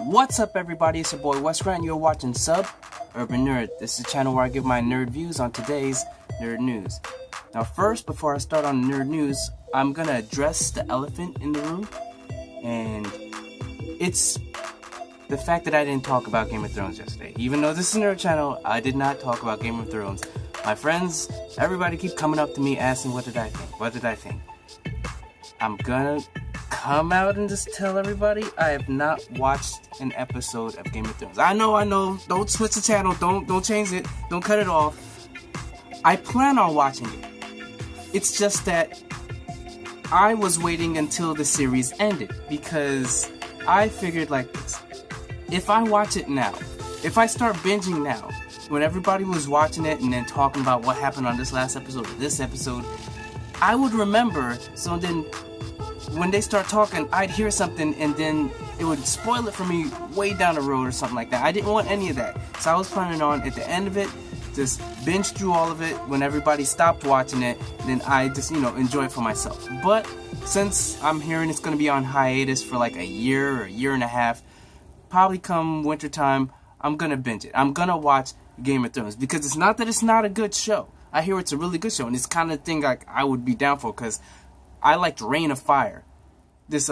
What's up, everybody? It's your boy Skrein. You're watching Sub Urban Nerd. This is a channel where I give my nerd views on today's nerd news. Now, first, before I start on nerd news, I'm gonna address the elephant in the room, and it's the fact that I didn't talk about Game of Thrones yesterday. Even though this is a nerd channel, I did not talk about Game of Thrones. My friends, everybody keep coming up to me asking, what did I think? What did I think? I'm gonna come out and just tell everybody I have not watched an episode of Game of Thrones. I know. Don't switch the channel. Don't change it. Don't cut it off. I plan on watching it. It's just that I was waiting until the series ended because I figured like this. If I watch it now, if I start binging now, when everybody was watching it and then talking about what happened on this last episode or this episode, I would remember, so then when they start talking, I'd hear something and then it would spoil it for me way down the road or something like that. I didn't want any of that. So I was planning on, at the end of it, just binge through all of it. When everybody stopped watching it, then I just, enjoy it for myself. But since I'm hearing it's going to be on hiatus for like a year or a year and a half, probably come wintertime, I'm going to binge it. I'm going to watch Game of Thrones because it's not that it's not a good show. I hear it's a really good show, and it's kind of thing like I would be down for because I liked Reign of Fire. This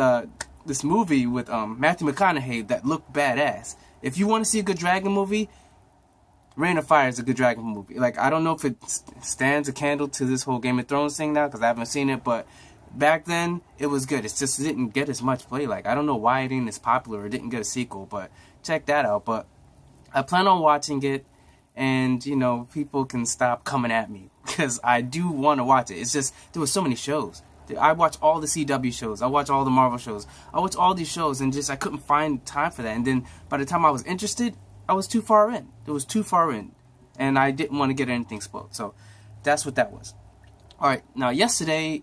movie with Matthew McConaughey that looked badass. If you want to see a good dragon movie, Reign of Fire is a good dragon movie. Like, I don't know if it stands a candle to this whole Game of Thrones thing now because I haven't seen it, but back then it was good. It just didn't get as much play. Like, I don't know why it ain't as popular or didn't get a sequel, but check that out. But I plan on watching it, and people can stop coming at me because I do want to watch it. It's just there were so many shows. I watch all the CW shows. I watch all the Marvel shows. I watch all these shows, and I couldn't find time for that. And then by the time I was interested, I was too far in. It was too far in, and I didn't want to get anything spoiled. So that's what that was. All right. Now, yesterday,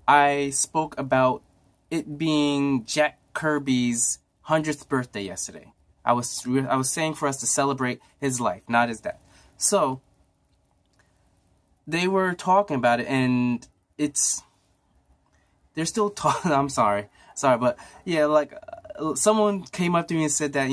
I spoke about it being Jack Kirby's 100th birthday yesterday. I was saying for us to celebrate his life, not his death. So they were talking about it, and they're still talking. I'm sorry, but yeah, like someone came up to me and said that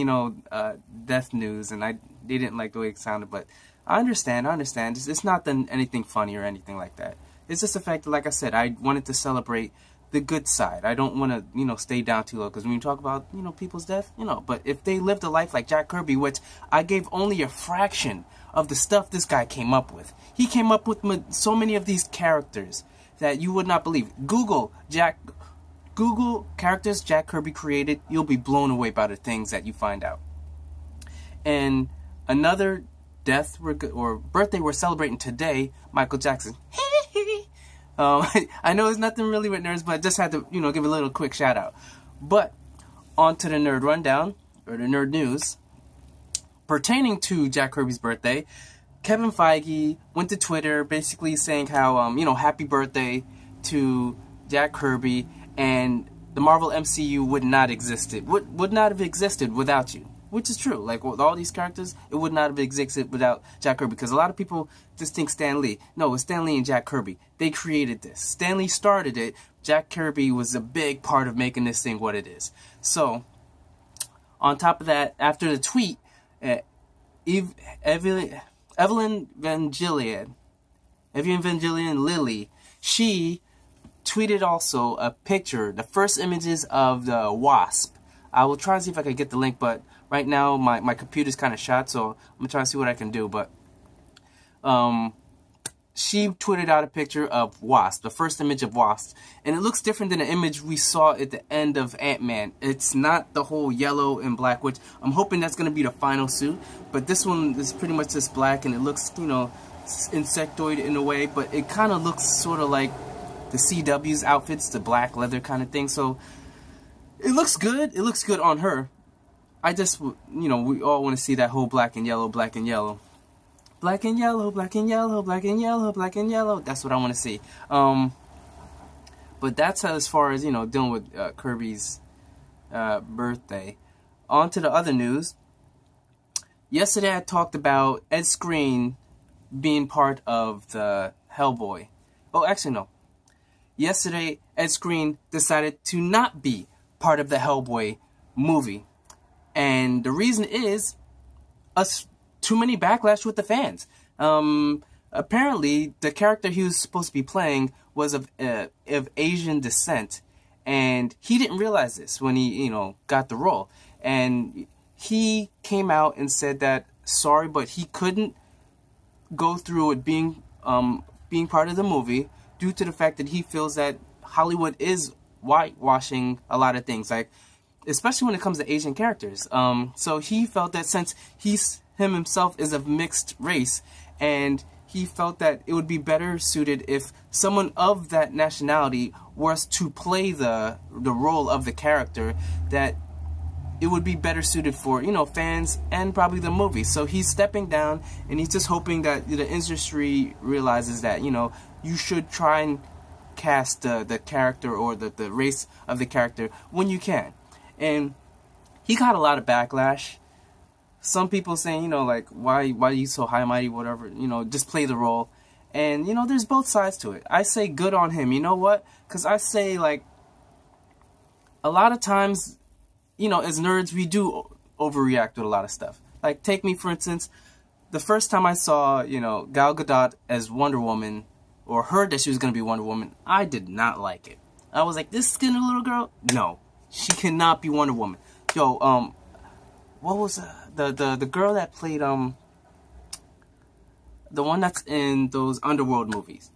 death news, and they didn't like the way it sounded. But I understand. It's not anything funny or anything like that. It's just the fact that, like I said, I wanted to celebrate the good side. I don't want to stay down too low because when you talk about people's death, but if they lived a life like Jack Kirby, which I gave only a fraction of the stuff this guy came up with. He came up with so many of these characters that you would not believe. Google characters Jack Kirby created. You'll be blown away by the things that you find out. And another death or birthday we're celebrating today, Michael Jackson. I know it's nothing really with nerds, but I just had to give a little quick shout out. But on to the nerd rundown or the nerd news pertaining to Jack Kirby's birthday. Kevin Feige went to Twitter basically saying how, happy birthday to Jack Kirby, and the Marvel MCU would not have existed without you. Which is true. Like, with all these characters, it would not have existed without Jack Kirby. Because a lot of people just think Stan Lee. No, it's Stan Lee and Jack Kirby. They created this. Stan Lee started it. Jack Kirby was a big part of making this thing what it is. So, on top of that, after the tweet, Evelyn Evangelion Lilly, she tweeted also a picture, the first images of the Wasp. I will try and see if I can get the link, but right now my computer's kind of shot, so I'm going to try to see what I can do. But she tweeted out a picture of Wasp, the first image of Wasp, and it looks different than the image we saw at the end of Ant-Man. It's not the whole yellow and black, which I'm hoping that's going to be the final suit, but this one is pretty much just black, and it looks, insectoid in a way, but it kind of looks sort of like the CW's outfits, the black leather kind of thing, so it looks good. It looks good on her. I just, we all want to see that whole black and yellow, black and yellow. Black and yellow, black and yellow, black and yellow, black and yellow. That's what I want to see. But that's as far as, dealing with Kirby's birthday. On to the other news. Yesterday I talked about Ed Skrein being part of the Hellboy. Oh, actually, no. Yesterday, Ed Skrein decided to not be part of the Hellboy movie. And the reason is too many backlash with the fans. Apparently, the character he was supposed to be playing was of Asian descent, and he didn't realize this when he, got the role. And he came out and said that sorry, but he couldn't go through it being part of the movie due to the fact that he feels that Hollywood is whitewashing a lot of things, like especially when it comes to Asian characters. So he felt that since himself is of mixed race, and he felt that it would be better suited if someone of that nationality was to play the role of the character, that it would be better suited for, fans and probably the movie. So he's stepping down, and he's just hoping that the industry realizes that, you should try and cast the character or the race of the character when you can. And he got a lot of backlash. Some people saying, like, why are you so high and mighty, whatever, just play the role. And, there's both sides to it. I say good on him. You know what? Because I say, like, a lot of times, as nerds, we do overreact with a lot of stuff. Like, take me, for instance, the first time I saw, Gal Gadot as Wonder Woman, or heard that she was going to be Wonder Woman, I did not like it. I was like, this skinny little girl? No. She cannot be Wonder Woman. Yo, what was the girl that played the one that's in those Underworld movies?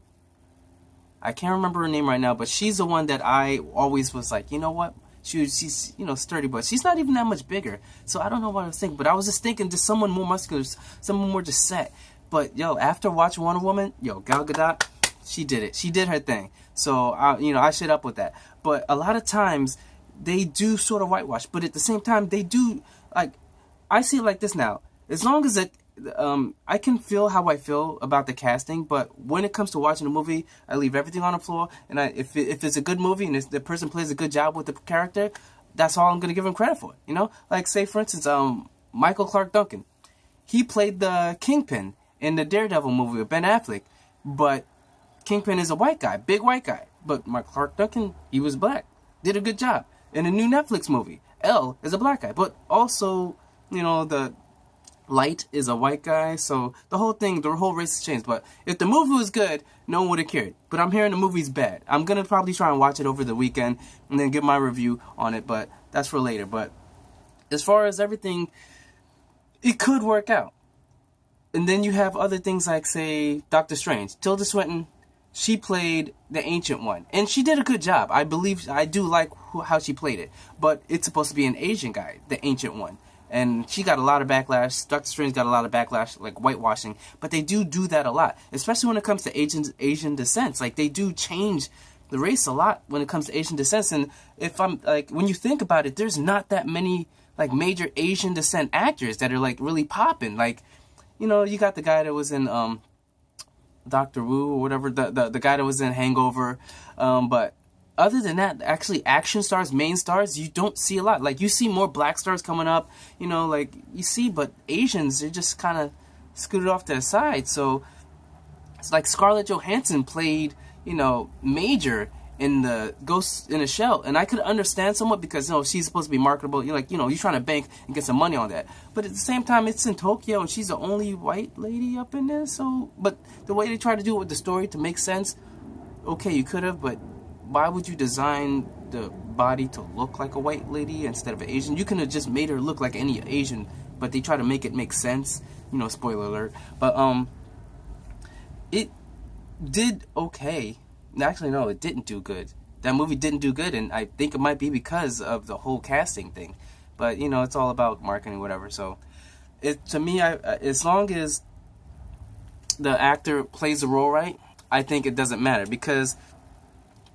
I can't remember her name right now, but she's the one that I always was like, you know what? She's sturdy, but she's not even that much bigger. So I don't know what I was thinking, but I was just thinking just someone more muscular, someone more just set. But yo, after watching Wonder Woman, Gal Gadot, she did it. She did her thing. So I shit up with that. But a lot of times they do sort of whitewash, but at the same time they do, like, I see it like this now. As long as I can feel how I feel about the casting, but when it comes to watching a movie, I leave everything on the floor. And if it's a good movie and the person plays a good job with the character, that's all I'm gonna give him credit for. Like, say for instance, Michael Clark Duncan, he played the Kingpin in the Daredevil movie with Ben Affleck, but Kingpin is a white guy, big white guy. But Michael Clark Duncan, he was black, did a good job. In a new Netflix movie, Elle is a black guy, but also, the Light is a white guy, so the whole race has changed. But if the movie was good, no one would have cared. But I'm hearing the movie's bad. I'm gonna probably try and watch it over the weekend and then give my review on it, but that's for later. But as far as everything, it could work out. And then you have other things like, say, Doctor Strange. Tilda Swinton, she played the Ancient One, and she did a good job. I do like how she played it, but it's supposed to be an Asian guy, the Ancient One. And she got a lot of backlash. Doctor Strange got a lot of backlash, like whitewashing. But they do that a lot, especially when it comes to Asian descent. Like, they do change the race a lot when it comes to Asian descent. And when you think about it, there's not that many like major Asian descent actors that are like really popping. Like, you got the guy that was in Doctor Wu or whatever, the guy that was in Hangover, but other than that, actually action stars, main stars, you don't see a lot. Like, you see more black stars coming up, like you see, but Asians, they're just kind of scooted off to the side. So it's like Scarlett Johansson played, Major in the Ghost in a Shell, and I could understand somewhat because she's supposed to be marketable. You're like, you're trying to bank and get some money on that. But at the same time, it's in Tokyo, and she's the only white lady up in there. So, but the way they try to do it with the story to make sense, okay, you could have, but why would you design the body to look like a white lady instead of an Asian? You could have just made her look like any Asian, but they try to make it make sense. Spoiler alert. But it did okay. Actually, no, it didn't do good. That movie didn't do good, and I think it might be because of the whole casting thing. But it's all about marketing, whatever. So, to me, as long as the actor plays the role right, I think it doesn't matter, because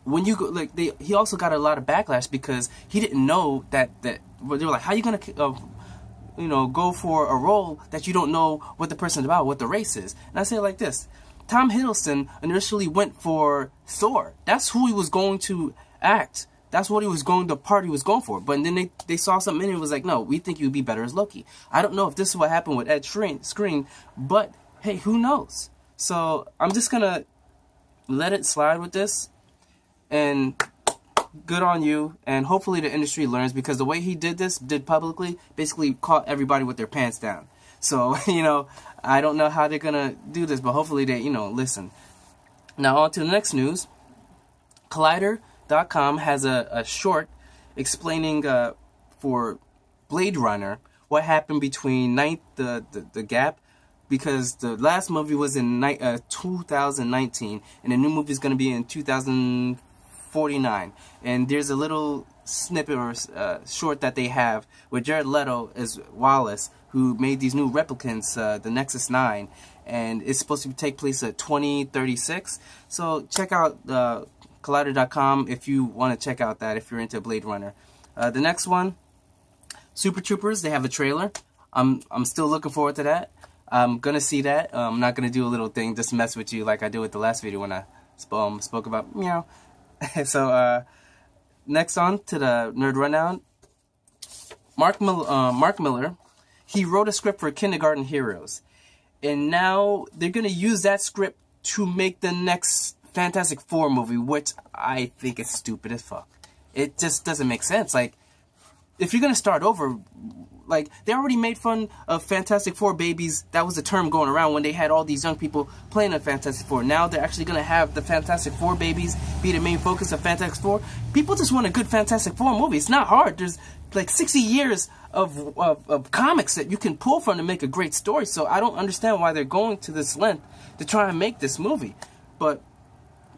when you go, he also got a lot of backlash because he didn't know that they were like, how are you gonna go for a role that you don't know what the person's about, what the race is? And I say it like this: Tom Hiddleston initially went for Thor. That's who he was going to act. That's what the part he was going for. But then they saw something in it and was like, no, we think you'd be better as Loki. I don't know if this is what happened with Ed Skrein, but hey, who knows? So I'm just gonna let it slide with this. And good on you, and hopefully the industry learns, because the way he did publicly, basically caught everybody with their pants down. So, I don't know how they're gonna do this, but hopefully they, listen. Now on to the next news. Collider.com has a short explaining for Blade Runner what happened between the gap, because the last movie was in 2019, and the new movie is going to be in 2049. And there's a little snippet or short that they have with Jared Leto as Wallace, who made these new replicants, the Nexus 9, and it's supposed to take place at 2036. So check out Collider.com if you want to check out that, if you're into Blade Runner. The next one, Super Troopers, they have a trailer. I'm still looking forward to that. I'm gonna see that. I'm not gonna do a little thing just mess with you like I did with the last video when I spoke about meow. So next on to the Nerd Rundown. Mark Miller, he wrote a script for Kindergarten Heroes, and now they're gonna use that script to make the next Fantastic Four movie, which I think is stupid as fuck. It just doesn't make sense. Like, if you're gonna start over, like, they already made fun of Fantastic Four babies. That was the term going around when they had all these young people playing on Fantastic Four. Now they're actually gonna have the Fantastic Four babies be the main focus of Fantastic Four. People just want a good Fantastic Four movie. It's not hard. There's like 60 years of comics that you can pull from to make a great story. So I don't understand why they're going to this length to try and make this movie. But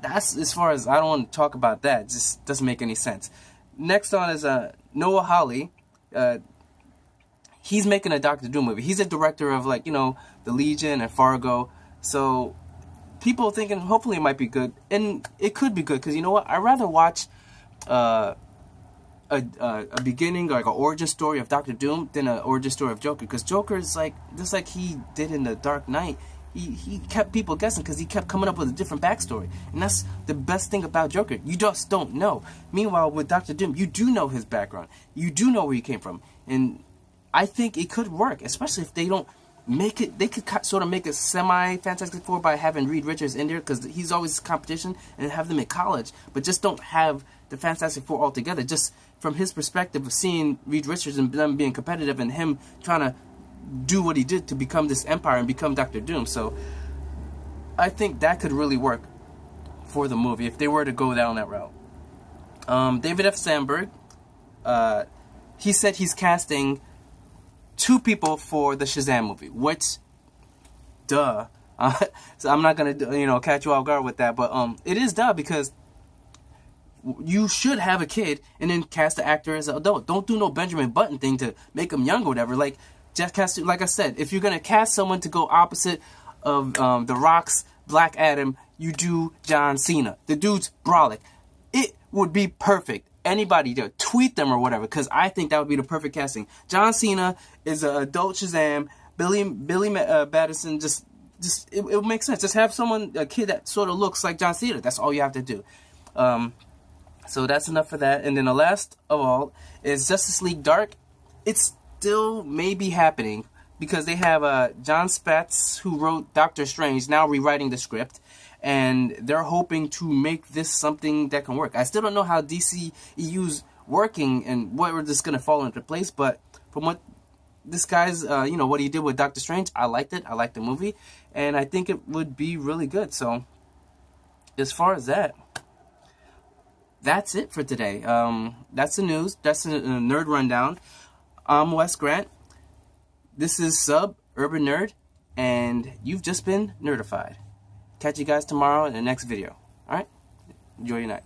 that's as far as, I don't want to talk about that. It just doesn't make any sense. Next on is Noah Hawley. He's making a Doctor Doom movie. He's a director of, like, The Legion and Fargo. So people are thinking hopefully it might be good. And it could be good, because you know what? I'd rather watch a beginning, like an origin story of Doctor Doom, than an origin story of Joker. Because Joker is like, just like he did in The Dark Knight, he kept people guessing because he kept coming up with a different backstory. And that's the best thing about Joker. You just don't know. Meanwhile, with Doctor Doom, you do know his background. You do know where he came from. And I think it could work, especially if they don't make it. They could sort of make a semi-Fantastic Four by having Reed Richards in there, because he's always competition, and have them in college. But just don't have the Fantastic Four altogether. Just from his perspective of seeing Reed Richards and them being competitive, and him trying to do what he did to become this empire and become Doctor Doom. So I think that could really work for the movie if they were to go down that route. David F. Sandberg, he said he's casting 2 people for the Shazam movie, which, duh. So I'm not gonna, catch you off guard with that, but it is duh, because you should have a kid and then cast the actor as an adult. Don't do no Benjamin Button thing to make him young or whatever. Like, just cast, like I said, if you're gonna cast someone to go opposite of The Rock's Black Adam, you do John Cena. The dude's brolic. It would be perfect. Anybody to tweet them or whatever, because I think that would be the perfect casting. John Cena is an adult Shazam. Billy Madison, just it would make sense. Just have a kid that sort of looks like John Cena. That's all you have to do. So that's enough for that. And then the last of all is Justice League Dark. It's still maybe happening, because they have John Spatz, who wrote Doctor Strange, now rewriting the script. And they're hoping to make this something that can work. I still don't know how DCEU's working and where this is going to fall into place. But from what this guy's, what he did with Doctor Strange, I liked it. I liked the movie. And I think it would be really good. So, as far as that, that's it for today. That's the news. That's the Nerd Rundown. I'm Wes Grant. This is Sub Urban Nerd. And you've just been nerdified. Catch you guys tomorrow in the next video. Alright? Enjoy your night.